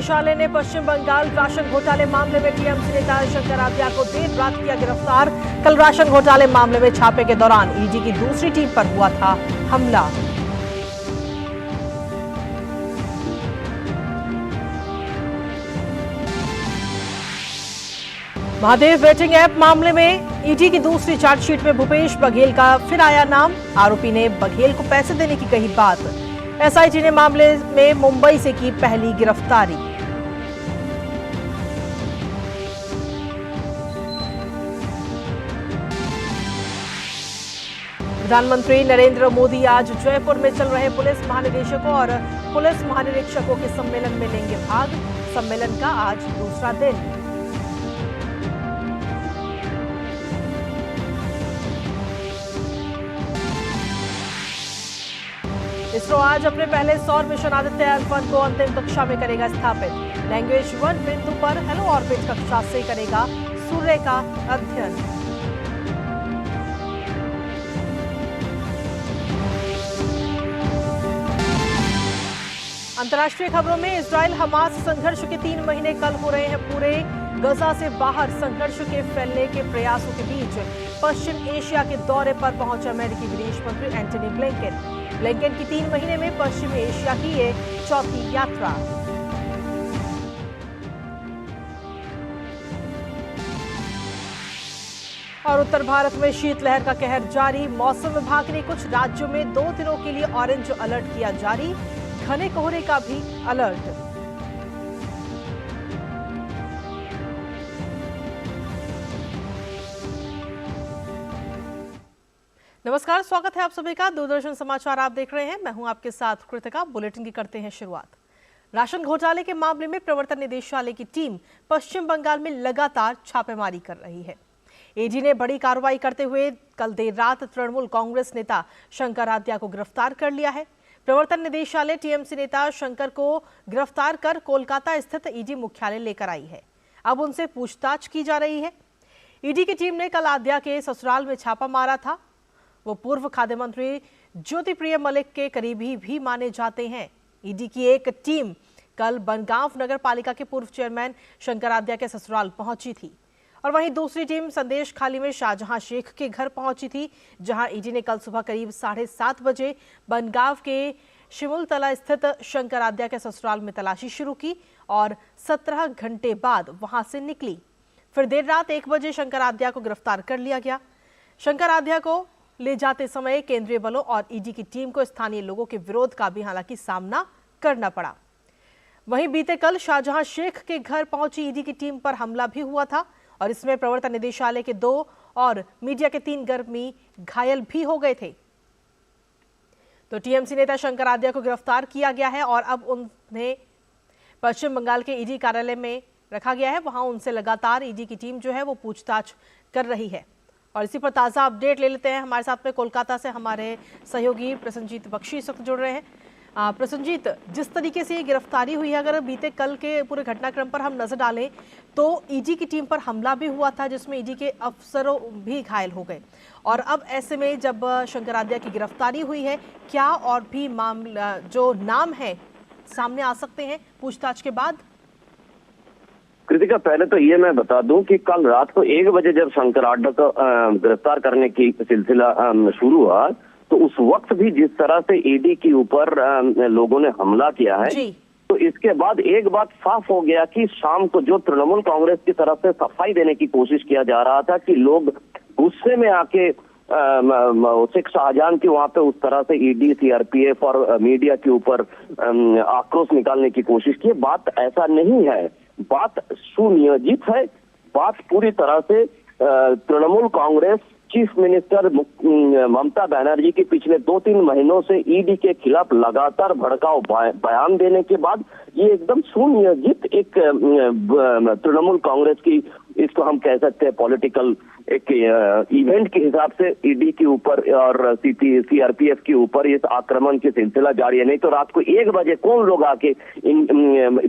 निदेशालय ने पश्चिम बंगाल राशन घोटाले मामले में टीएमसी नेता शंकर आद्या को देर रात किया गिरफ्तार। कल राशन घोटाले मामले में छापे के दौरान ईडी की दूसरी टीम पर हुआ था हमला। महादेव वेटिंग ऐप मामले में ईडी की दूसरी चार्जशीट में भूपेश बघेल का फिर आया नाम। आरोपी ने बघेल को पैसे देने की कही बात। एसआईटी ने मामले में मुंबई से की पहली गिरफ्तारी। प्रधानमंत्री नरेंद्र मोदी आज जयपुर में चल रहे पुलिस महानिदेशकों और पुलिस महानिरीक्षकों के सम्मेलन में लेंगे भाग। सम्मेलन का आज दूसरा दिन। इसरो आज अपने पहले सौर मिशन आदित्य L1 को अंतिम कक्षा में करेगा स्थापित। लैंग्वेज 1 बिंदु पर हेलो ऑर्बिट कक्षा से करेगा सूर्य का अध्ययन। अंतर्राष्ट्रीय खबरों में इजराइल हमास संघर्ष के 3 महीने कल हो रहे हैं पूरे। गजा से बाहर संघर्ष के फैलने के प्रयासों के बीच पश्चिम एशिया के दौरे पर पहुंचे अमेरिकी विदेश मंत्री एंटनी ब्लिंकन की 3 महीने में पश्चिमी एशिया की ये चौथी यात्रा। और उत्तर भारत में शीतलहर का कहर जारी। मौसम विभाग ने कुछ राज्यों में 2 दिनों के लिए ऑरेंज अलर्ट किया जारी। घने कोहरे का भी अलर्ट। नमस्कार, स्वागत है आप सभी का। दूरदर्शन समाचार आप देख रहे हैं। मैं हूं आपके साथ कृतिका। बुलेटिन की करते हैं शुरुआत। राशन घोटाले के मामले में प्रवर्तन निदेशालय की टीम पश्चिम बंगाल में लगातार छापेमारी कर रही है। ईडी ने बड़ी कार्रवाई करते हुए कल देर रात तृणमूल कांग्रेस नेता शंकर आद्या को गिरफ्तार कर लिया है। प्रवर्तन निदेशालय टीएमसी नेता शंकर को गिरफ्तार कर कोलकाता स्थित ईडी मुख्यालय लेकर आई है। अब उनसे पूछताछ की जा रही है। ईडी की टीम ने कल आद्या के ससुराल में छापा मारा था। वो पूर्व खाद्य मंत्री ज्योतिप्रिय मलिक के करीबी भी माने जाते हैं। ईडी की एक टीम कल बनगांव नगर पालिका के पूर्व चेयरमैन शंकर आद्या के ससुराल पहुंची थी और वहीं दूसरी टीम संदेश खाली में शाहजहां शेख के घर पहुंची थी, जहां ईडी ने कल सुबह करीब 7:30 बजे बनगांव के शिमुलतला स्थित शंकर आद्या के ससुराल में तलाशी शुरू की और 17 घंटे बाद वहां से निकली। फिर देर रात 1 बजे शंकर आद्या को गिरफ्तार कर लिया गया। शंकर आद्या को ले जाते समय केंद्रीय बलों और ईडी की टीम को स्थानीय लोगों के विरोध का भी हालांकि सामना करना पड़ा। वहीं बीते कल शाहजहां शेख के घर पहुंची ईडी की टीम पर हमला भी हुआ था और इसमें प्रवर्तन निदेशालय के 2 और मीडिया के 3 कर्मी घायल भी हो गए थे। तो टीएमसी नेता शंकर आद्या को गिरफ्तार किया गया है और अब उन्हें पश्चिम बंगाल के ईडी कार्यालय में रखा गया है। वहां उनसे लगातार ईडी की टीम जो है वो पूछताछ कर रही है। और इसी पर ताज़ा अपडेट ले लेते हैं। हमारे साथ में कोलकाता से हमारे सहयोगी प्रसन्नजीत बख्शी इस वक्त जुड़ रहे हैं। प्रसन्नजीत, जिस तरीके से ये गिरफ्तारी हुई है, अगर बीते कल के पूरे घटनाक्रम पर हम नजर डालें तो ईडी की टीम पर हमला भी हुआ था जिसमें ईडी के अफसरों भी घायल हो गए और अब ऐसे में जब शंकर आद्या की गिरफ्तारी हुई है, क्या और भी मामला जो नाम है सामने आ सकते हैं पूछताछ के बाद? कृतिका, पहले तो ये मैं बता दूं कि कल रात को 1 बजे जब शंकर आद्या को गिरफ्तार करने की सिलसिला शुरू हुआ तो उस वक्त भी जिस तरह से ईडी के ऊपर लोगों ने हमला किया है तो इसके बाद एक बात साफ हो गया कि शाम को जो तृणमूल कांग्रेस की तरफ से सफाई देने की कोशिश किया जा रहा था कि लोग गुस्से में आके शेख शाहजहां की वहां पे उस तरह से ईडी, सीआरपीएफ और मीडिया के ऊपर आक्रोश निकालने की कोशिश की। बात ऐसा नहीं है, बात सुनियोजित है। बात पूरी तरह से तृणमूल कांग्रेस चीफ मिनिस्टर ममता बनर्जी के पिछले 2-3 महीनों से ईडी के खिलाफ लगातार भड़काऊ बयान देने के बाद ये एकदम सुनियोजित एक तृणमूल कांग्रेस की, इसको हम कह सकते हैं पॉलिटिकल एक इवेंट के हिसाब से ईडी के ऊपर और सीआरपीएफ के ऊपर इस आक्रमण की सिलसिला जारी है। नहीं तो रात को 1 बजे कौन लोग आके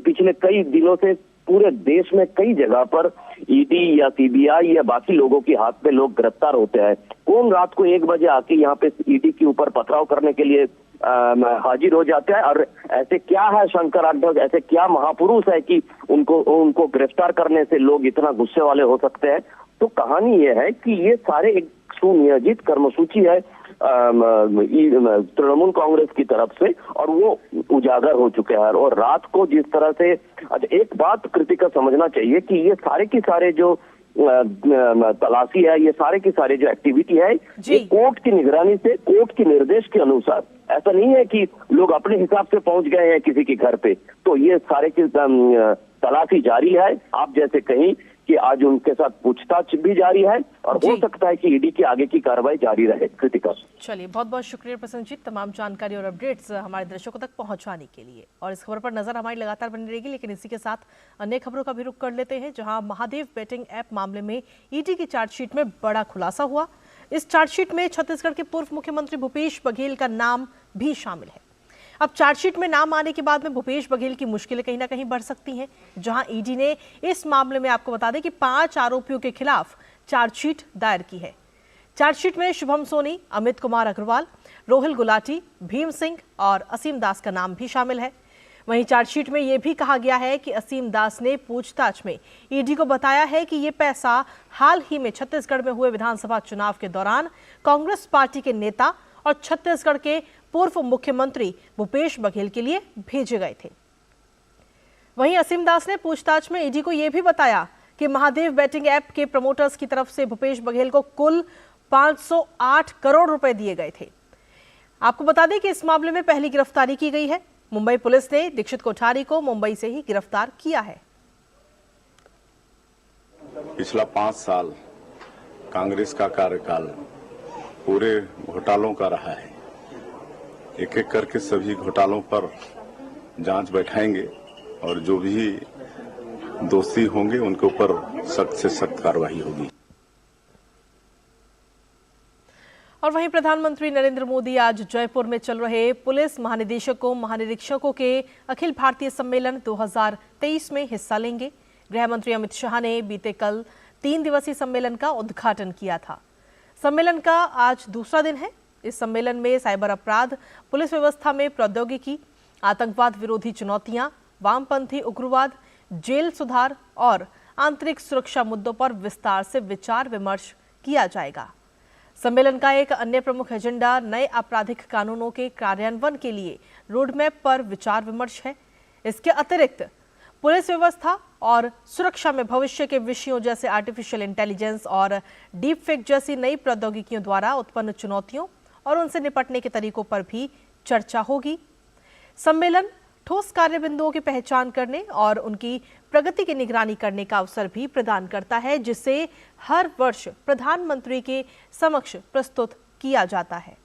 पिछले कई दिनों से पूरे देश में कई जगह पर ईडी या सीबीआई या बाकी लोगों के हाथ पे लोग गिरफ्तार होते हैं। कौन रात को 1 बजे आके यहाँ पे ईडी के ऊपर पथराव करने के लिए हाजिर हो जाते हैं? और ऐसे क्या है शंकर आढक, ऐसे क्या महापुरुष है कि उनको गिरफ्तार करने से लोग इतना गुस्से वाले हो सकते हैं? तो कहानी ये है कि ये सारे एक सुनियोजित कर्मसूची है तृणमूल कांग्रेस की तरफ से, और वो उजागर हो चुके हैं। और रात को जिस तरह से, एक बात कृतिका समझना चाहिए कि ये सारे के सारे जो तलाशी है, ये सारे के सारे जो एक्टिविटी है, ये कोर्ट की निगरानी से, कोर्ट के निर्देश के अनुसार, ऐसा नहीं है कि लोग अपने हिसाब से पहुंच गए हैं किसी के घर पे। तो ये सारे की तलाशी जारी है। आप जैसे कहीं कि आज उनके साथ पूछताछ भी जारी है, और हो सकता है कि ईडी की आगे की कार्रवाई जारी रहे। कृतिका, चलिए, बहुत बहुत शुक्रिया प्रसन्न जी, तमाम जानकारी और अपडेट्स हमारे दर्शकों तक पहुंचाने के लिए। और इस खबर पर नजर हमारी लगातार बनी रहेगी, लेकिन इसी के साथ अन्य खबरों का भी रुख कर लेते हैं, जहां महादेव बेटिंग ऐप मामले में ईडी की चार्जशीट में बड़ा खुलासा हुआ। इस चार्जशीट में छत्तीसगढ़ के पूर्व मुख्यमंत्री भूपेश बघेल का नाम भी शामिल है। अब चार्जशीट में नाम आने के बाद में भूपेश बघेल की मुश्किलें कहीं ना कहीं बढ़ सकती हैं, जहां ईडी ने इस मामले में, आपको बता दें कि 5 आरोपियों के खिलाफ चार्जशीट दायर की है। चार्जशीट में शुभम सोनी, अमित कुमार अग्रवाल, रोहिल गुलाटी, भीम सिंह और असीम दास का नाम भी शामिल है। वहीं चार्जशीट में यह भी कहा गया है कि असीम दास ने पूछताछ में ईडी को बताया है कि ये पैसा हाल ही में छत्तीसगढ़ में हुए विधानसभा चुनाव के दौरान कांग्रेस पार्टी के नेता और छत्तीसगढ़ के पूर्व मुख्यमंत्री भूपेश बघेल के लिए भेजे गए थे। वहीं असीम दास ने पूछताछ में ईडी को यह भी बताया कि महादेव बेटिंग ऐप के प्रमोटर्स की तरफ से भूपेश बघेल को कुल 508 करोड़ रुपए दिए गए थे। आपको बता दें कि इस मामले में पहली गिरफ्तारी की गई है। मुंबई पुलिस ने दीक्षित कोठारी को मुंबई से ही गिरफ्तार किया है। पिछला 5 साल कांग्रेस का कार्यकाल पूरे घोटालों का रहा है। एक एक करके सभी घोटालों पर जांच बैठाएंगे, और जो भी दोषी होंगे उनके ऊपर सख्त से सख्त कार्रवाई होगी। और वहीं प्रधानमंत्री नरेंद्र मोदी आज जयपुर में चल रहे पुलिस महानिदेशकों महानिरीक्षकों के अखिल भारतीय सम्मेलन 2023 में हिस्सा लेंगे। गृह मंत्री अमित शाह ने बीते कल 3 दिवसीय सम्मेलन का उद्घाटन किया था। सम्मेलन का आज दूसरा दिन है। इस सम्मेलन में साइबर अपराध, पुलिस व्यवस्था में प्रौद्योगिकी, आतंकवाद विरोधी चुनौतियां, वामपंथी उग्रवाद, जेल सुधार और आंतरिक सुरक्षा मुद्दों पर विस्तार से विचार विमर्श किया जाएगा। सम्मेलन का एक अन्य प्रमुख एजेंडा नए आपराधिक कानूनों के कार्यान्वयन के लिए रोडमैप पर विचार विमर्श है। इसके अतिरिक्त पुलिस व्यवस्था और सुरक्षा में भविष्य के विषयों जैसे आर्टिफिशियल इंटेलिजेंस और डीप फेक जैसी नई प्रौद्योगिकियों द्वारा उत्पन्न चुनौतियों और उनसे निपटने के तरीकों पर भी चर्चा होगी। सम्मेलन ठोस कार्य बिंदुओं की पहचान करने और उनकी प्रगति की निगरानी करने का अवसर भी प्रदान करता है, जिसे हर वर्ष प्रधानमंत्री के समक्ष प्रस्तुत किया जाता है।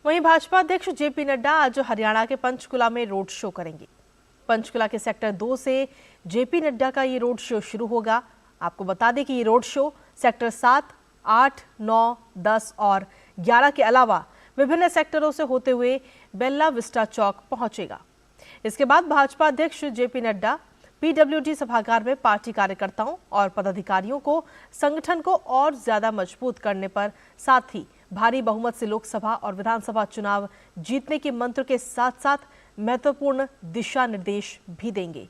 वहीं भाजपा अध्यक्ष जेपी नड्डा आज हरियाणा के पंचकुला में रोड शो करेंगे। पंचकुला के सेक्टर 2 से जेपी नड्डा का ये रोड शो शुरू होगा। आपको बता दें कि ये रोड शो सेक्टर 7, 8, 9, 10 और 11 के अलावा विभिन्न सेक्टरों से होते हुए बेल्ला विस्टा चौक पहुंचेगा। इसके बाद भाजपा अध्यक्ष जेपी नड्डा पीडब्ल्यूडी सभागार में पार्टी कार्यकर्ताओं और पदाधिकारियों को संगठन को और ज्यादा मजबूत करने पर, साथ ही भारी बहुमत से लोकसभा और विधानसभा चुनाव जीतने के मंत्र के साथ साथ महत्वपूर्ण दिशा निर्देश भी देंगे।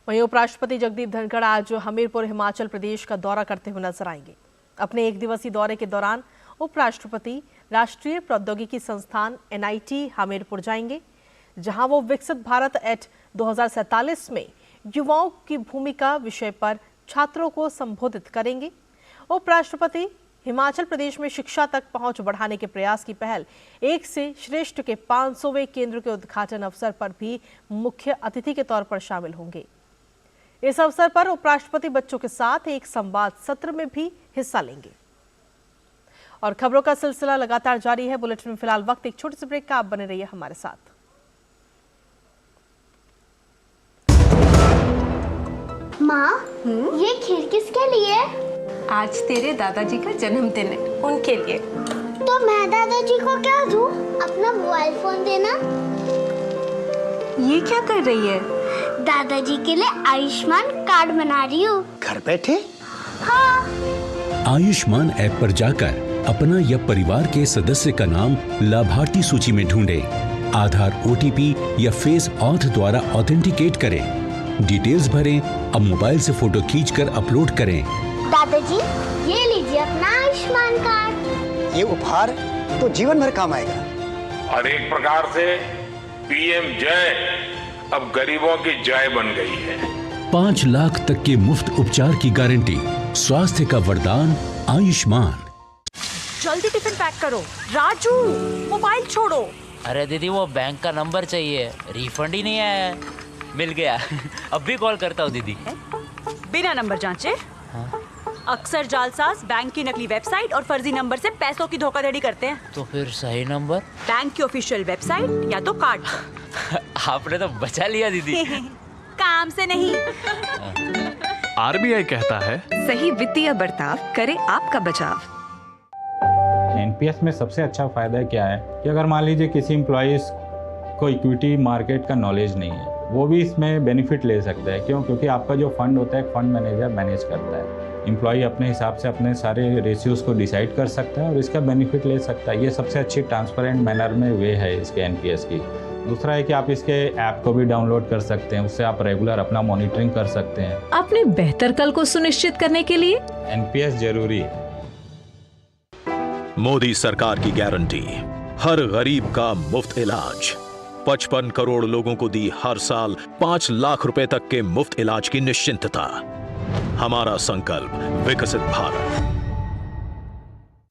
वहीं उपराष्ट्रपति जगदीप धनखड़ आज हमीरपुर हिमाचल प्रदेश का दौरा करते हुए नजर आएंगे। अपने 1 दिवसीय दौरे के दौरान उपराष्ट्रपति राष्ट्रीय प्रौद्योगिकी संस्थान NIT हमीरपुर जाएंगे, जहां वो विकसित भारत एट 2047 में युवाओं की भूमिका विषय पर छात्रों को संबोधित करेंगे। उपराष्ट्रपति हिमाचल प्रदेश में शिक्षा तक पहुंच बढ़ाने के प्रयास की पहल एक से श्रेष्ठ के 500वें केंद्र के उद्घाटन अवसर पर भी मुख्य अतिथि के तौर पर शामिल होंगे। इस अवसर पर उपराष्ट्रपति बच्चों के साथ एक संवाद सत्र में भी हिस्सा लेंगे। और खबरों का सिलसिला लगातार जारी है। बुलेटिन में फिलहाल वक्त एक छोटे से ब्रेक का, आप बने रहिए हमारे साथ। माँ, ये खीर किसके लिए? आज तेरे दादाजी का जन्मदिन है, उनके लिए। तो मैं दादाजी को क्या दूँ? अपना मोबाइल फोन देना। ये क्या कर रही है? दादाजी के लिए आयुष्मान कार्ड बना रही हूँ। घर बैठे? हाँ। आयुष्मान ऐप पर जाकर अपना या परिवार के सदस्य का नाम लाभार्थी सूची में ढूंढें, आधार, OTP या फेस ऑथ द्वारा ऑथेंटिकेट करें, डिटेल्स भरें, अब मोबाइल से फोटो खींचकर अपलोड करें। दादाजी ये लीजिए अपना आयुष्मान कार्ड। ये उपहार तो जीवन भर काम आएगा। और एक प्रकार से PM जय अब गरीबों की जय बन गई है। 5 लाख तक के मुफ्त उपचार की गारंटी, स्वास्थ्य का वरदान आयुष्मान। जल्दी टिफिन पैक करो। राजू मोबाइल छोड़ो। अरे दीदी वो बैंक का नंबर चाहिए, रिफंड ही नहीं आया है। मिल गया। अब भी कॉल करता हूँ दीदी। बिना नंबर जांचे? हाँ? अक्सर जालसाज बैंक की नकली वेबसाइट और फर्जी नंबर से पैसों की धोखाधड़ी करते हैं। तो फिर सही नंबर? बैंक की ऑफिशियल वेबसाइट या तो कार्ड। आपने तो बचा लिया दीदी। काम से नहीं। RBI कहता है सही वित्तीय बर्ताव करे आपका बचाव। NPS में सबसे अच्छा फायदा क्या है कि अगर मान लीजिए किसी एम्प्लॉइज को इक्विटी मार्केट का नॉलेज नहीं है, वो भी इसमें बेनिफिट ले सकता है। क्यों? क्योंकि आपका जो फंड होता है फंड मैनेजर मैनेज करता है। एम्प्लॉय अपने हिसाब से अपने सारे रेशियोज को डिसाइड कर सकता है और इसका बेनिफिट ले सकता है। ये सबसे अच्छी ट्रांसपेरेंट मैनर में वे है इसके NPS की। दूसरा है कि आप इसके ऐप को भी डाउनलोड कर सकते हैं, उससे आप रेगुलर अपना मॉनिटरिंग कर सकते हैं। अपने बेहतर कल को सुनिश्चित करने के लिए NPS जरूरी है। मोदी सरकार की गारंटी, हर गरीब का मुफ्त इलाज। 55 करोड़ लोगों को दी हर साल 5 लाख रुपए तक के मुफ्त इलाज की निश्चिंतता। हमारा संकल्प विकसित भारत।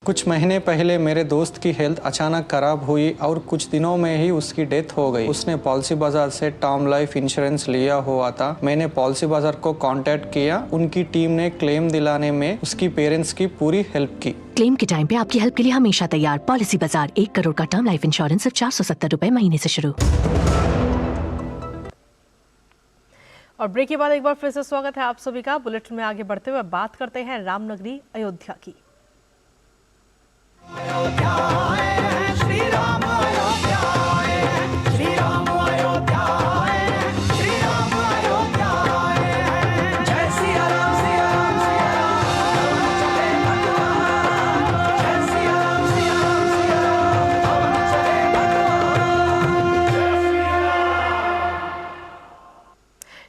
कुछ महीने पहले मेरे दोस्त की हेल्थ अचानक खराब हुई और कुछ दिनों में ही उसकी डेथ हो गई। उसने पॉलिसी बाजार से टर्म लाइफ इंश्योरेंस लिया हुआ था। मैंने पॉलिसी बाजार को कांटेक्ट किया। उनकी टीम ने क्लेम दिलाने में उसकी पेरेंट्स की पूरी हेल्प की। क्लेम के टाइम पे आपकी हेल्प के लिए हमेशा तैयार। पॉलिसी बाजार, 1 करोड़ का टर्म लाइफ इंश्योरेंस सिर्फ 470 रुपए महीने से शुरू। और ब्रेक के बाद एक बार फिर से स्वागत है आप सभी का। बुलेटिन में आगे बढ़ते हुए बात करते हैं रामनगरी अयोध्या की। श्री राम अयोध्या आए, श्री राम अयोध्या आए, श्री राम अयोध्या आए। जय सिया राम सिया राम सिया राम, चले भगवान। जय सिया राम सिया राम सिया राम, चले भगवान।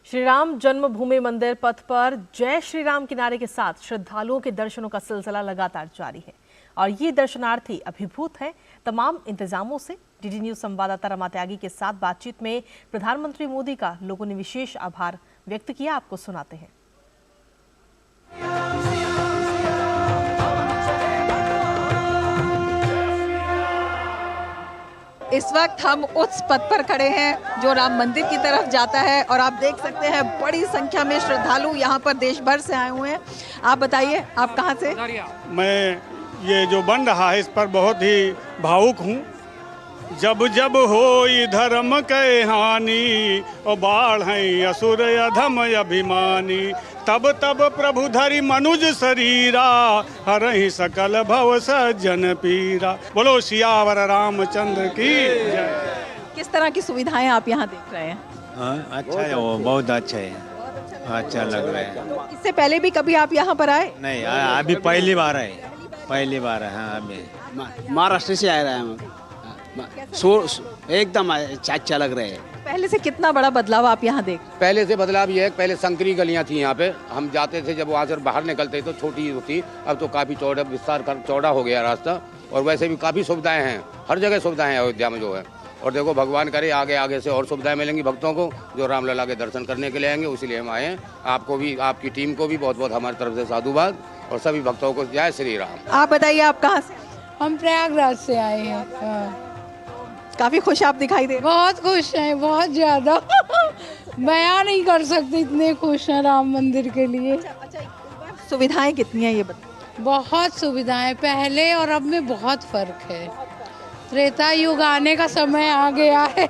श्री राम जन्मभूमि मंदिर पथ पर जय श्री राम के नारे के साथ श्रद्धालुओं के दर्शनों का सिलसिला लगातार जारी है और ये दर्शनार्थी अभिभूत हैं तमाम इंतजामों से। DD न्यूज संवाददाता रमा त्यागी के साथ बातचीत में प्रधानमंत्री मोदी का लोगों ने विशेष आभार व्यक्त किया। आपको सुनाते हैं। इस वक्त हम उस पथ पर खड़े हैं जो राम मंदिर की तरफ जाता है और आप देख सकते हैं बड़ी संख्या में श्रद्धालु यहाँ पर देश भर से आए हुए हैं। आप बताइए, आप कहाँ से? मैं ये जो बन रहा है इस पर बहुत ही भावुक हूँ। जब जब होई धर्म के हानि और बाढ़ हैं असुर अधम अभिमानी, तब तब प्रभु धरि मनुज शरीरा, हरहि सकल भव सज्जन पीरा। बोलो सियावर रामचंद्र की जय। किस तरह की सुविधाएं आप यहाँ देख रहे हैं? अच्छा है, वो बहुत अच्छा है, अच्छा लग रहा है। इससे पहले भी कभी आप यहाँ पर आए? नहीं, अभी पहली बार है, पहली बार है। हाँ, अभी महाराष्ट्र से आ रहे हैं हम। एकदम अच्छा लग रहा है। पहले से कितना बड़ा बदलाव आप यहाँ देख? पहले से बदलाव ये है, पहले संकरी गलियाँ थी यहाँ पे, हम जाते थे जब वहाँ से बाहर निकलते तो छोटी होती, अब तो काफ़ी चौड़ा विस्तार कर चौड़ा हो गया रास्ता। और वैसे भी काफ़ी सुविधाएं हैं, हर जगह सुविधाएं हैं अयोध्या में जो है। और देखो भगवान करे आगे आगे से और सुविधाएं मिलेंगी भक्तों को जो रामलला के दर्शन करने के लिए आएंगे, इसीलिए हम आए हैं। आपको भी, आपकी टीम को भी बहुत बहुत हमारी तरफ से साधुवाद और सभी भक्तों को जय श्री राम। आप बताइए, आप कहाँ से? हम प्रयागराज से आए हैं। काफी खुश आप दिखाई दे। बहुत खुश हैं, बहुत ज्यादा। बयान नहीं कर सकते, इतने खुश हैं राम मंदिर के लिए। सुविधाएं कितनी हैं ये बताइए? बहुत सुविधाएं, पहले और अब में बहुत फर्क है। त्रेता युग आने का समय आ गया है।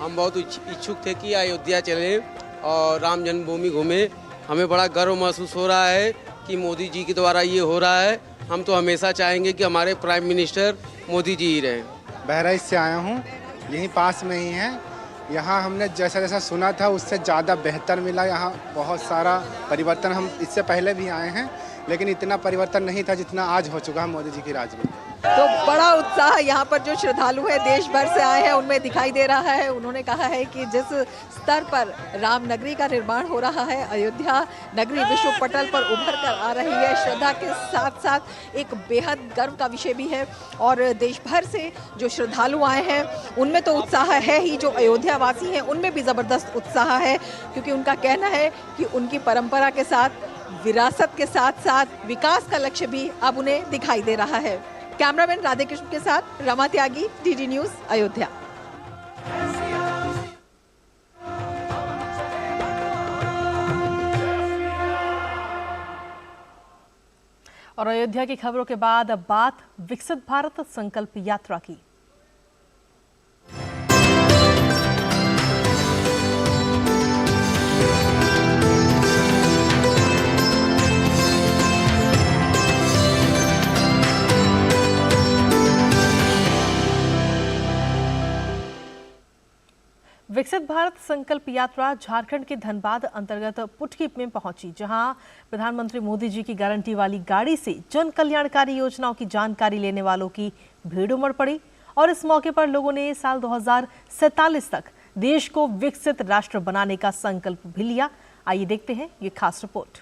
हम बहुत इच्छुक थे कि अयोध्या चले और राम जन्मभूमि घूमे। हमें बड़ा गर्व महसूस हो रहा है कि मोदी जी के द्वारा ये हो रहा है। हम तो हमेशा चाहेंगे कि हमारे प्राइम मिनिस्टर मोदी जी ही रहें। बहराइच से आया हूँ, यहीं पास में ही है यहाँ हमने जैसा जैसा सुना था उससे ज़्यादा बेहतर मिला। यहाँ बहुत सारा परिवर्तन, हम इससे पहले भी आए हैं लेकिन इतना परिवर्तन नहीं था जितना आज हो चुका है मोदी जी की राज में। तो बड़ा उत्साह यहाँ पर जो श्रद्धालु है देश भर से आए हैं उनमें दिखाई दे रहा है। उन्होंने कहा है कि जिस स्तर पर राम नगरी का निर्माण हो रहा है, अयोध्या नगरी विश्व पटल पर उभर कर आ रही है, श्रद्धा के साथ साथ एक बेहद गर्व का विषय भी है। और देश भर से जो श्रद्धालु आए हैं उनमें तो उत्साह है ही, जो अयोध्या वासी हैं उनमें भी ज़बरदस्त उत्साह है, क्योंकि उनका कहना है कि उनकी परंपरा के साथ, विरासत के साथ साथ विकास का लक्ष्य भी अब उन्हें दिखाई दे रहा है। कैमरामैन राधे कृष्ण के साथ रमा त्यागी, डीडी न्यूज़, अयोध्या। और अयोध्या की खबरों के बाद अब बात विकसित भारत संकल्प यात्रा की। विकसित भारत संकल्प यात्रा झारखंड के धनबाद अंतर्गत पुटकी में पहुंची, जहां प्रधानमंत्री मोदी जी की गारंटी वाली गाड़ी से जन कल्याणकारी योजनाओं की जानकारी लेने वालों की भीड़ उमड़ पड़ी। और इस मौके पर लोगों ने साल 2047 तक देश को विकसित राष्ट्र बनाने का संकल्प भी लिया। आइए देखते हैं ये खास रिपोर्ट।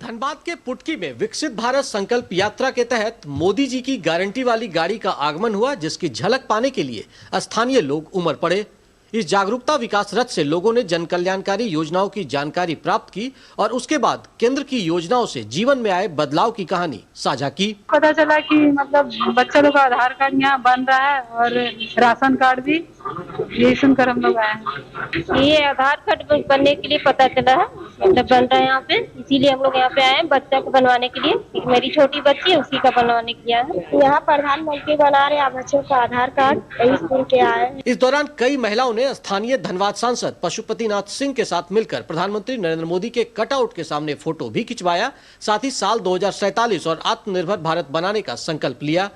धनबाद के पुटकी में विकसित भारत संकल्प यात्रा के तहत मोदी जी की गारंटी वाली गाड़ी का आगमन हुआ, जिसकी झलक पाने के लिए स्थानीय लोग उमड़ पड़े। इस जागरूकता विकास रथ से लोगों ने जन कल्याणकारी योजनाओं की जानकारी प्राप्त की और उसके बाद केंद्र की योजनाओं से जीवन में आए बदलाव की कहानी साझा की। पता चला कि मतलब बच्चा लोग का आधार कार्ड यहाँ बन रहा है और राशन कार्ड भी, ये सुनकर हम लोग आए। ये आधार कार्ड बनने के लिए पता चला है, मतलब बन रहा है यहाँ पे, इसीलिए हम लोग यहाँ पे आए हैं बच्चा को बनवाने के लिए। मेरी छोटी बच्ची है, उसी का बनवाने के लिए आए। यहाँ प्रधानमंत्री बना रहे हैं बच्चों का आधार कार्ड, यही सुन के आए। इस दौरान कई महिलाओं ने स्थानीय धनबाद सांसद पशुपतिनाथ सिंह के साथ मिलकर प्रधानमंत्री नरेंद्र मोदी के कटआउट के सामने फोटो भी खिंचवाया। साथ ही साल 2047 और आत्मनिर्भर भारत बनाने का संकल्प लिया।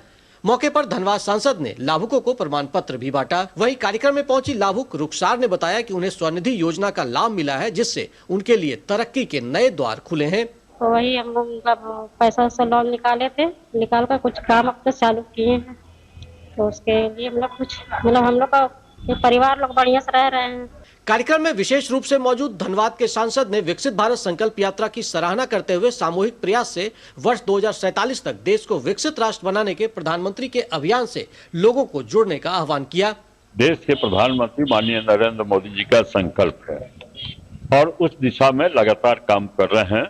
मौके पर धनबाद सांसद ने लाभुकों को प्रमाण पत्र भी बांटा। वहीं कार्यक्रम में पहुंची लाभुक रुखसार ने बताया कि उन्हें स्वनिधि योजना का लाभ मिला है, जिससे उनके लिए तरक्की के नए द्वार खुले हैं। तो वही हम लोग पैसा से लोन निकाले थे, निकाल कर कुछ काम अपने चालू किए हैं, तो उसके लिए हम लोग कुछ मतलब हम लोग का परिवार लोग बढ़िया से रह रहे हैं। कार्यक्रम में विशेष रूप से मौजूद धनबाद के सांसद ने विकसित भारत संकल्प यात्रा की सराहना करते हुए सामूहिक प्रयास से वर्ष 2047 तक देश को विकसित राष्ट्र बनाने के प्रधानमंत्री के अभियान से लोगों को जुड़ने का आह्वान किया। देश के प्रधानमंत्री माननीय नरेंद्र मोदी जी का संकल्प है और उस दिशा में लगातार काम कर रहे हैं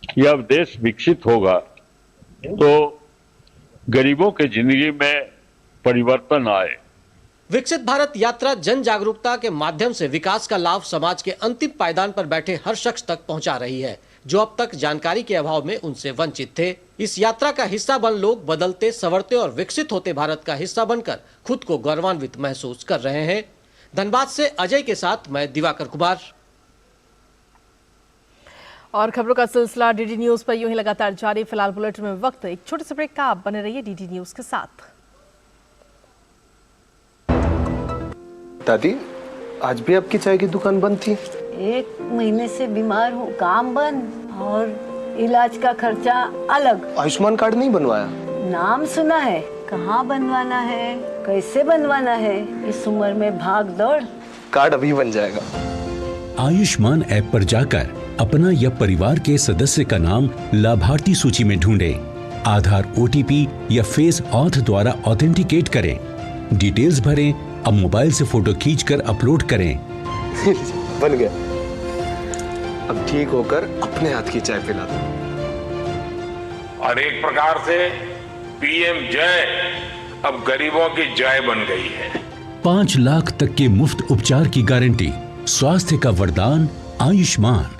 कि अब देश विकसित होगा तो गरीबों के जिंदगी में परिवर्तन आए। विकसित भारत यात्रा जन जागरूकता के माध्यम से विकास का लाभ समाज के अंतिम पायदान पर बैठे हर शख्स तक पहुंचा रही है, जो अब तक जानकारी के अभाव में उनसे वंचित थे। इस यात्रा का हिस्सा बन लोग बदलते, संवरते और विकसित होते भारत का हिस्सा बनकर खुद को गौरवान्वित महसूस कर रहे हैं। धनबाद से अजय के साथ मैं दिवाकर कुमार। और खबरों का सिलसिला डीडी न्यूज पर यूं ही लगातार जारी। फिलहाल बुलेटिन में वक्त एक छोटे से ब्रेक का, आप बने रहिए डीडी न्यूज के साथ। दादी, आज भी आपकी चाय की दुकान बंद थी? 1 महीने से बीमार हूँ, काम बंद और इलाज का खर्चा अलग। आयुष्मान कार्ड नहीं बनवाया? नाम सुना है, कहाँ बनवाना है, कैसे बनवाना है, इस उम्र में भाग दौड़। कार्ड अभी बन जाएगा। आयुष्मान ऐप पर जाकर अपना या परिवार के सदस्य का नाम लाभार्थी सूची में ढूंढें। आधार, OTP या फेस ऑथ द्वारा ऑथेंटिकेट करें। डिटेल्स भरें। अब मोबाइल से फोटो खींचकर अपलोड करें। बन गया। अब ठीक होकर अपने हाथ की चाय पिला दो। और एक प्रकार से PM जय अब गरीबों की जय बन गई है। 5 लाख तक के मुफ्त उपचार की गारंटी, स्वास्थ्य का वरदान आयुष्मान।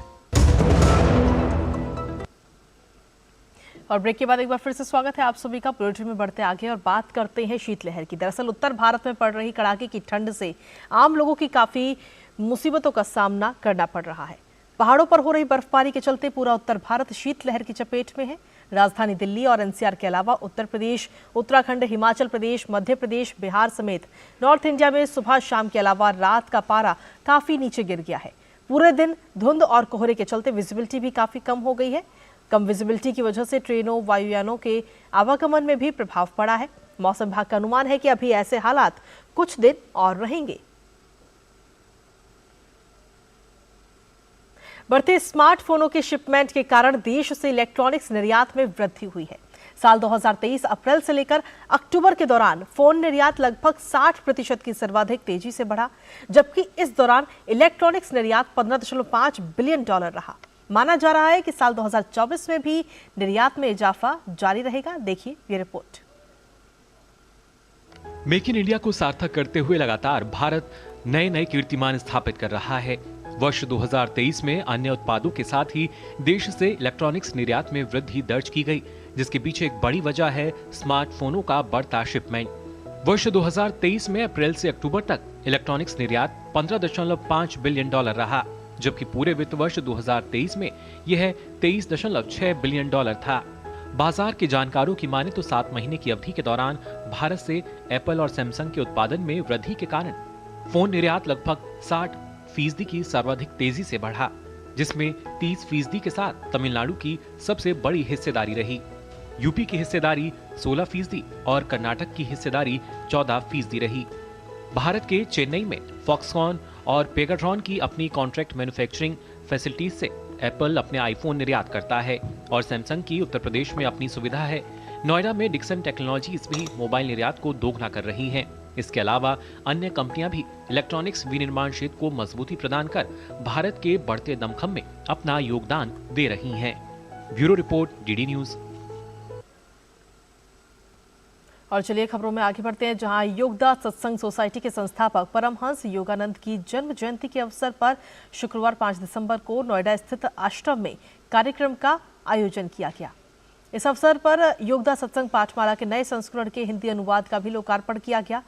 और ब्रेक के बाद एक बार फिर से स्वागत है आप सभी का। बुलेटिन में बढ़ते आगे और बात करते हैं शीतलहर की। दरअसल उत्तर भारत में पड़ रही कड़ाके की ठंड से आम लोगों की काफी मुसीबतों का सामना करना पड़ रहा है। पहाड़ों पर हो रही बर्फबारी के चलते पूरा उत्तर भारत शीतलहर की चपेट में है। राजधानी दिल्ली और एनसीआर के अलावा उत्तर प्रदेश, उत्तराखंड, हिमाचल प्रदेश, मध्य प्रदेश, बिहार समेत नॉर्थ इंडिया में सुबह शाम के अलावा रात का पारा काफी नीचे गिर गया है। पूरे दिन धुंध और कोहरे के चलते विजिबिलिटी भी काफी कम हो गई है। कम विजिबिलिटी की वजह से ट्रेनों, वायुयानों के आवागमन में भी प्रभाव पड़ा है। मौसम विभाग का अनुमान है कि अभी ऐसे हालात कुछ दिन और रहेंगे। बढ़ते स्मार्टफोनों के शिपमेंट के कारण देश से इलेक्ट्रॉनिक्स निर्यात में वृद्धि हुई है। साल 2023 अप्रैल से लेकर अक्टूबर के दौरान फोन निर्यात लगभग 60% की सर्वाधिक तेजी से बढ़ा, जबकि इस दौरान इलेक्ट्रॉनिक्स निर्यात $15.5 बिलियन रहा। माना जा रहा है कि साल 2024 में भी निर्यात में इजाफा जारी रहेगा। देखिए ये रिपोर्ट। मेक इन इंडिया को सार्थक करते हुए लगातार भारत नए नए कीर्तिमान स्थापित कर रहा है। वर्ष 2023 में अन्य उत्पादों के साथ ही देश से इलेक्ट्रॉनिक्स निर्यात में वृद्धि दर्ज की गई, जिसके पीछे एक बड़ी वजह है स्मार्टफोनों का बढ़ता शिपमेंट। वर्ष 2023 में अप्रैल से अक्टूबर तक इलेक्ट्रॉनिक्स निर्यात $15.5 बिलियन रहा, जबकि पूरे वित्त वर्ष 2023 में यह $23.6 बिलियन था। बाजार के जानकारों की माने तो 7 महीने की अवधि के दौरान भारत से एप्पल और सैमसंग के उत्पादन में वृद्धि के कारण फोन निर्यात लगभग 60% की सर्वाधिक तेजी से बढ़ा, जिसमें 30% के साथ तमिलनाडु की सबसे बड़ी हिस्सेदारी रही। यूपी की हिस्सेदारी 16% और कर्नाटक की हिस्सेदारी 14% रही। भारत के चेन्नई में फॉक्सकॉन और पेगाट्रॉन की अपनी कॉन्ट्रैक्ट मैन्युफैक्चरिंग फैसिलिटीज से एप्पल अपने आईफोन निर्यात करता है और सैमसंग की उत्तर प्रदेश में अपनी सुविधा है। नोएडा में डिक्सन टेक्नोलॉजीज भी मोबाइल निर्यात को दोगुना कर रही हैं। इसके अलावा अन्य कंपनियां भी इलेक्ट्रॉनिक्स विनिर्माण क्षेत्र को मजबूती प्रदान कर भारत के बढ़ते दमखम में अपना योगदान दे रही हैं। Bureau report, DD news. और चलिए खबरों में आगे बढ़ते हैं, जहां योगदा सत्संग सोसाइटी के संस्थापक परमहंस योगानंद की जन्म जयंती के अवसर पर शुक्रवार 5 दिसंबर को नोएडा स्थित आश्रम में कार्यक्रम का आयोजन किया गया। इस अवसर पर योगदा सत्संग पाठमाला के नए संस्करण के हिंदी अनुवाद का भी लोकार्पण किया गया।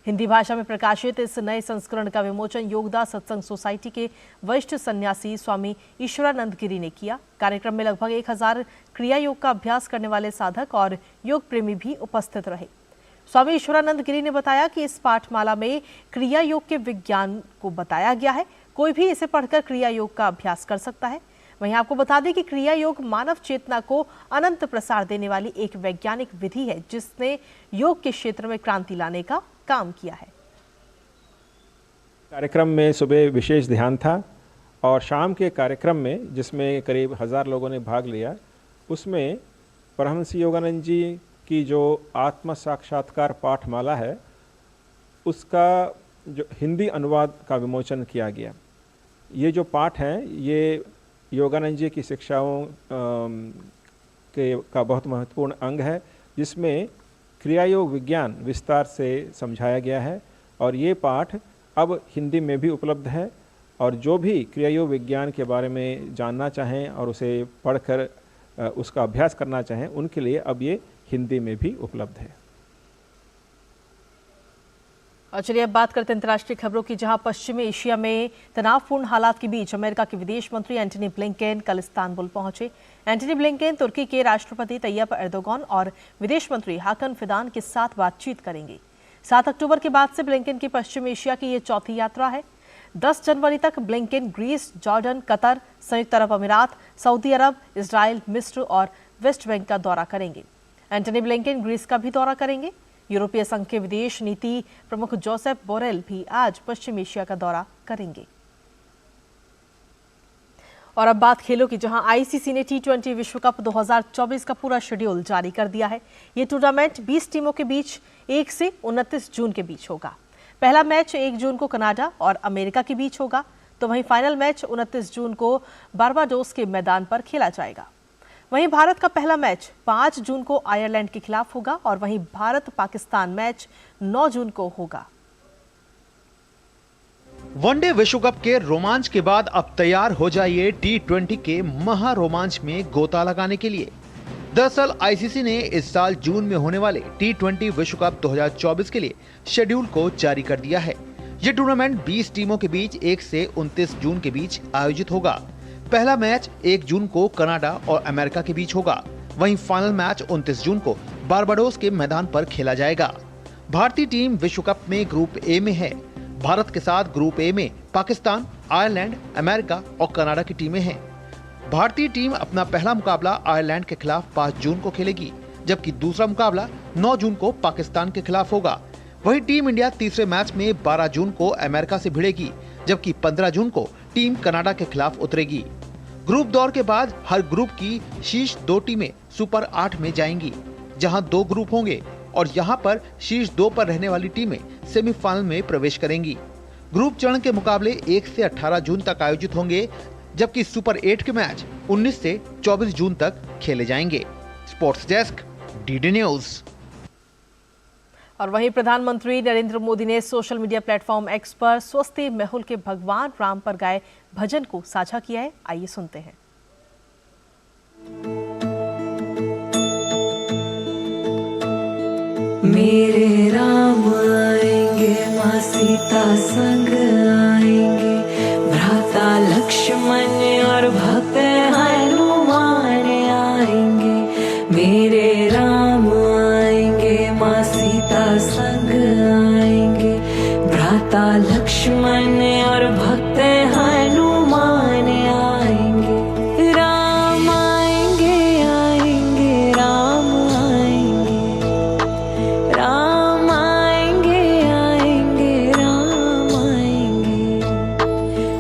हिंदी भाषा में प्रकाशित इस नए संस्करण का विमोचन योगदा सत्संग सोसाइटी के वरिष्ठ सन्यासी स्वामी ईश्वरानंद गिरी ने किया। कार्यक्रम में लगभग 1000 क्रिया योग का अभ्यास करने वाले साधक और योग प्रेमी भी उपस्थित रहे। स्वामी ईश्वरानंद गिरी ने बताया कि इस पाठमाला में क्रिया योग के विज्ञान को बताया गया है। कोई भी इसे पढ़कर क्रिया योग का अभ्यास कर सकता है। वहीं आपको बता दें कि क्रिया योग मानव चेतना को अनंत प्रसार देने वाली एक वैज्ञानिक विधि है, जिसने योग के क्षेत्र में क्रांति लाने का काम किया है। कार्यक्रम में सुबह विशेष ध्यान था और शाम के कार्यक्रम में, जिसमें करीब 1000 लोगों ने भाग लिया, उसमें परमहंस योगानंद जी की जो आत्म साक्षात्कार पाठमाला है, उसका जो हिंदी अनुवाद का विमोचन किया गया। ये जो पाठ हैं, ये योगानंद जी की शिक्षाओं का बहुत महत्वपूर्ण अंग है, जिसमें क्रिया योग विज्ञान विस्तार से समझाया गया है और ये पाठ अब हिंदी में भी उपलब्ध है। और जो भी क्रिया योग विज्ञान के बारे में जानना चाहें और उसे पढ़कर उसका अभ्यास करना चाहें, उनके लिए अब ये हिंदी में भी उपलब्ध है। और चलिए अब बात करते हैं अंतर्राष्ट्रीय खबरों की, जहां पश्चिमी एशिया में तनावपूर्ण हालात के बीच अमेरिका के विदेश मंत्री एंटनी ब्लिंकेन कल इस्तांबुल पहुंचे। एंटनी ब्लिंकेन तुर्की के राष्ट्रपति तैयब एर्दोगान और विदेश मंत्री हाकन फिदान के साथ बातचीत करेंगे। 7 अक्टूबर के बाद से ब्लिंकेन की पश्चिम एशिया की ये चौथी यात्रा है। 10 जनवरी तक ब्लिंकेन ग्रीस, जॉर्डन, कतर, संयुक्त अरब अमीरात, सऊदी अरब, इजराइल, मिस्र और वेस्ट बैंक का दौरा करेंगे। एंटनी ब्लिंकेन ग्रीस का भी दौरा करेंगे। यूरोपीय संघ के विदेश नीति प्रमुख जोसेफ बोरेल भी आज पश्चिम एशिया का दौरा करेंगे। और अब बात खेलों की, जहां आईसीसी ने T20 विश्व कप 2024 का पूरा शेड्यूल जारी कर दिया है। ये टूर्नामेंट 20 टीमों के बीच 1 से 29 जून के बीच होगा। पहला मैच 1 जून को कनाडा और अमेरिका के बीच होगा, तो वहीं फाइनल मैच 29 जून को बारबाडोस के मैदान पर खेला जाएगा। वहीं भारत का पहला मैच 5 जून को आयरलैंड के खिलाफ होगा और वहीं भारत पाकिस्तान मैच 9 जून को होगा। वनडे विश्व कप के रोमांच के बाद अब तैयार हो जाइए T20 के महा रोमांच में गोता लगाने के लिए। दरअसल आईसीसी ने इस साल जून में होने वाले T20 विश्व कप 2024 के लिए शेड्यूल को जारी कर दिया है। ये टूर्नामेंट 20 टीमों के बीच 1 से 29 जून के बीच आयोजित होगा। पहला मैच 1 जून को कनाडा और अमेरिका के बीच होगा, वहीं फाइनल मैच 29 जून को बारबाडोस के मैदान पर खेला जाएगा। भारतीय टीम विश्व कप में ग्रुप ए में है। भारत के साथ ग्रुप ए में पाकिस्तान, आयरलैंड, अमेरिका और कनाडा की टीमें हैं। भारतीय टीम अपना पहला मुकाबला आयरलैंड के खिलाफ 5 जून को खेलेगी, जबकि दूसरा मुकाबला 9 जून को पाकिस्तान के खिलाफ होगा। वहीं टीम इंडिया तीसरे मैच में 12 जून को अमेरिका से भिड़ेगी, जबकि 15 जून को टीम कनाडा के खिलाफ उतरेगी। ग्रुप दौर के बाद हर ग्रुप की शीर्ष 2 टीमें सुपर 8 में जाएंगी, जहां 2 ग्रुप होंगे और यहां पर शीर्ष 2 पर रहने वाली टीमें सेमीफाइनल में प्रवेश करेंगी। ग्रुप चरण के मुकाबले 1 से 18 जून तक आयोजित होंगे, जबकि सुपर 8 के मैच 19 से 24 जून तक खेले जाएंगे। Sports desk, DD news. और वहीं प्रधानमंत्री नरेंद्र मोदी ने सोशल मीडिया प्लेटफॉर्म एक्स पर स्वस्ति मेहुल के भगवान राम पर गाए भजन को साझा किया है। आइए सुनते हैं। मेरे राम आएंगे, माँ सीता संग आएंगे, भ्राता लक्ष्मण और भक्त हनुमान आएंगे। मेरे राम आएंगे, माँ सीता संग आएंगे, भ्राता लक्ष्मण और भक्त हनुमान आएंगे। राम आएंगे, आएंगे, राम आएंगे, राम आएंगे, आएंगे, राम आएंगे।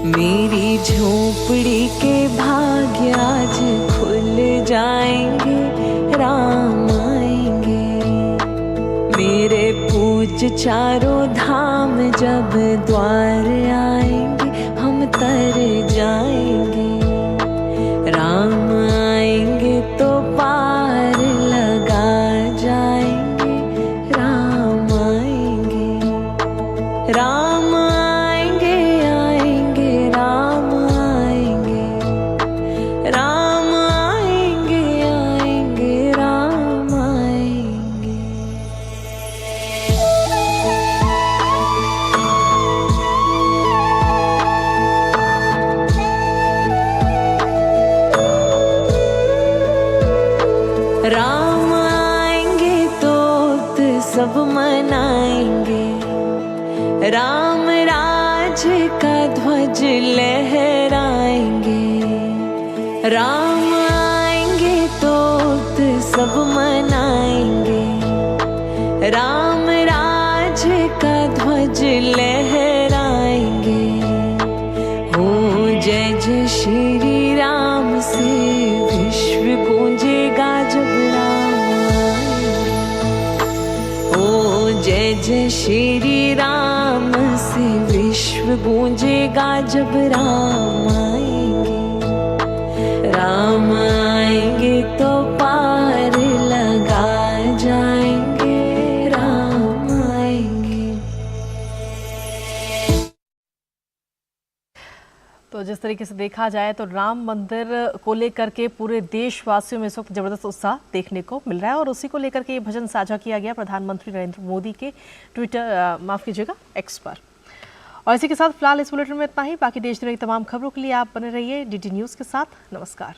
मेरी झोपड़ी के भाग्य आज खुल जाएंगे, राम आएंगे। मेरे पूज चारों धाम जब द्वार आएंगे, हम तर जाएंगे। राम आएंगे तो पार लगा जाएंगे, राम आएंगे। राम आएंगे, आएंगे, राम आएंगे, राम आएंगे, आएंगे, राम आएंगे। राम आएंगे तो सब मनाएंगे, राम राज का ध्वज लहराएंगे। राम आएंगे तो सब मनाएंगे, राम राज का ध्वज लहराएंगे। हो जय जय श्री राम से विश्व गूंजेगा जब राम आएंगे। हो जय जय श्री राम से विश्व गूंजेगा जब राम आएंगे। राम आएंगे तो पार लगा जाएंगे, राम आएंगे। तो जिस तरीके से देखा जाए तो राम मंदिर को लेकर के पूरे देशवासियों में इस वक्त जबरदस्त उत्साह देखने को मिल रहा है और उसी को लेकर के ये भजन साझा किया गया प्रधानमंत्री नरेंद्र मोदी के ट्विटर माफ कीजिएगा एक्स पर। और इसी के साथ फिलहाल इस बुलेटिन में इतना ही। बाकी देश दुनिया की तमाम खबरों के लिए आप बने रहिए डीडी न्यूज़ के साथ। नमस्कार।